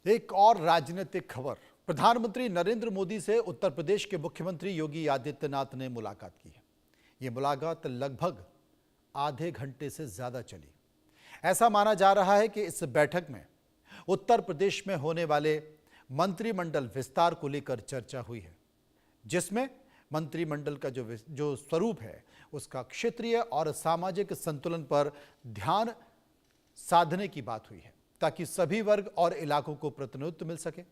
एक और राजनीतिक खबर। प्रधानमंत्री नरेंद्र मोदी से उत्तर प्रदेश के मुख्यमंत्री योगी आदित्यनाथ ने मुलाकात की है। यह मुलाकात लगभग आधे घंटे से ज्यादा चली। ऐसा माना जा रहा है कि इस बैठक में उत्तर प्रदेश में होने वाले मंत्रिमंडल विस्तार को लेकर चर्चा हुई है, जिसमें मंत्रिमंडल का जो स्वरूप है उसका क्षेत्रीय और सामाजिक संतुलन पर ध्यान साधने की बात हुई है, ताकि सभी वर्ग और इलाकों को प्रतिनिधित्व मिल सके।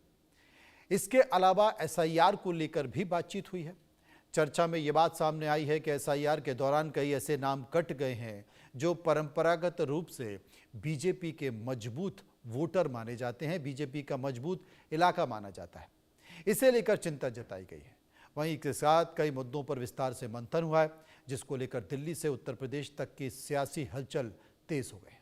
इसके अलावा एसआईआर को लेकर भी बातचीत हुई है। चर्चा में यह बात सामने आई है कि एसआईआर के दौरान कई ऐसे नाम कट गए हैं जो परंपरागत रूप से बीजेपी के मजबूत वोटर माने जाते हैं, बीजेपी का मजबूत इलाका माना जाता है। इसे लेकर चिंता जताई गई है। वहीं इसके साथ कई मुद्दों पर विस्तार से मंथन हुआ है, जिसको लेकर दिल्ली से उत्तर प्रदेश तक की सियासी हलचल तेज हो गई।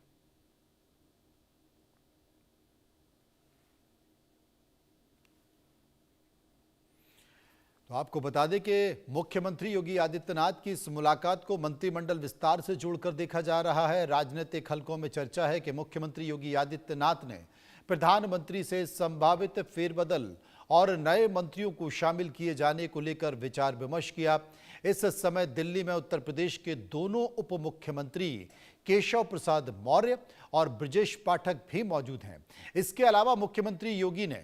तो आपको बता दें कि मुख्यमंत्री योगी आदित्यनाथ की इस मुलाकात को मंत्रिमंडल विस्तार से जोड़कर देखा जा रहा है। राजनीतिक हलकों में चर्चा है कि मुख्यमंत्री योगी आदित्यनाथ ने प्रधानमंत्री से संभावित फेरबदल और नए मंत्रियों को शामिल किए जाने को लेकर विचार विमर्श किया। इस समय दिल्ली में उत्तर प्रदेश के दोनों उप मुख्यमंत्री केशव प्रसाद मौर्य और ब्रजेश पाठक भी मौजूद हैं। इसके अलावा मुख्यमंत्री योगी ने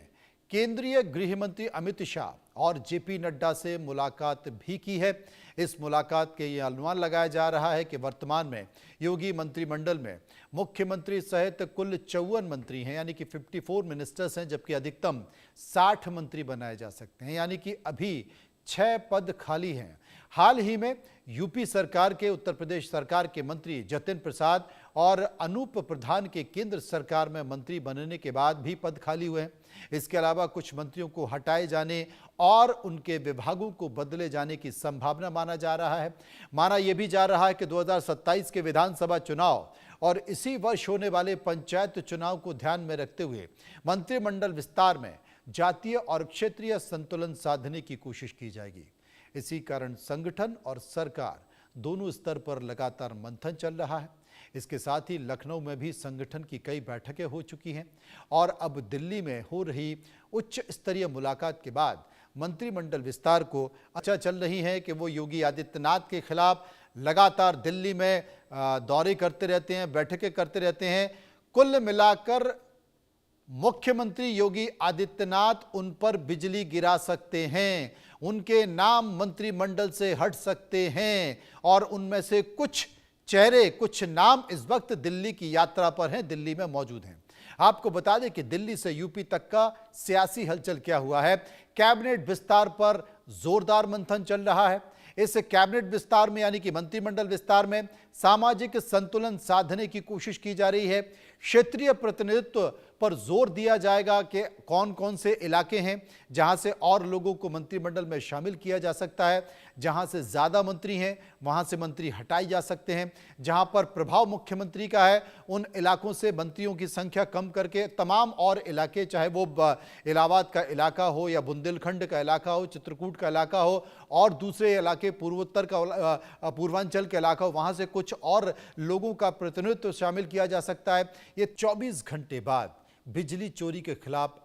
केंद्रीय गृह मंत्री अमित शाह और जेपी नड्डा से मुलाकात भी की है। इस मुलाकात के ये अनुमान लगाया जा रहा है कि वर्तमान में योगी मंत्रिमंडल में मुख्यमंत्री सहित कुल 54 मंत्री हैं, यानी कि 54 मिनिस्टर्स हैं, जबकि अधिकतम 60 मंत्री बनाए जा सकते हैं, यानी कि अभी 6 पद खाली हैं। हाल ही में यूपी सरकार के उत्तर प्रदेश सरकार के मंत्री जतिन प्रसाद और अनूप प्रधान के केंद्र सरकार में मंत्री बनने के बाद भी पद खाली हुए हैं। इसके अलावा कुछ मंत्रियों को हटाए जाने और उनके विभागों को बदले जाने की संभावना माना जा रहा है। माना यह भी जा रहा है कि 2027 के विधानसभा चुनाव और इसी वर्ष होने वाले पंचायत चुनाव को ध्यान में रखते हुए मंत्रिमंडल विस्तार में जातीय और क्षेत्रीय संतुलन साधने की कोशिश की जाएगी। इसी कारण संगठन और सरकार दोनों स्तर पर लगातार मंथन चल रहा है। इसके साथ ही लखनऊ में भी संगठन की कई बैठकें हो चुकी हैं और अब दिल्ली में हो रही उच्च स्तरीय मुलाकात के बाद मंत्रिमंडल विस्तार को अच्छा चल रही है कि वो योगी आदित्यनाथ के खिलाफ लगातार दिल्ली में दौरे करते रहते हैं, बैठकें करते रहते हैं। कुल मिलाकर मुख्यमंत्री योगी आदित्यनाथ उन पर बिजली गिरा सकते हैं, उनके नाम मंत्रिमंडल से हट सकते हैं और उनमें से कुछ चेहरे, कुछ नाम इस वक्त दिल्ली की यात्रा पर हैं, दिल्ली में मौजूद हैं। आपको बता दें कि दिल्ली से यूपी तक का सियासी हलचल क्या हुआ है। कैबिनेट विस्तार पर जोरदार मंथन चल रहा है। इस कैबिनेट विस्तार में, यानी कि मंत्रिमंडल विस्तार में, सामाजिक संतुलन साधने की कोशिश की जा रही है। क्षेत्रीय प्रतिनिधित्व पर जोर दिया जाएगा कि कौन कौन से इलाके हैं जहां से और लोगों को मंत्रिमंडल में शामिल किया जा सकता है। जहां से ज्यादा मंत्री हैं वहां से मंत्री हटाए जा सकते हैं। जहां पर प्रभाव मुख्यमंत्री का है उन इलाकों से मंत्रियों की संख्या कम करके तमाम और इलाके, चाहे वो इलाहाबाद का इलाका हो या बुंदेलखंड का इलाका हो, चित्रकूट का इलाका हो और दूसरे इलाके पूर्वोत्तर का पूर्वांचल का इलाका हो, वहां से कुछ और लोगों का प्रतिनिधित्व शामिल किया जा सकता है। ये 24 घंटे बाद बिजली चोरी के खिलाफ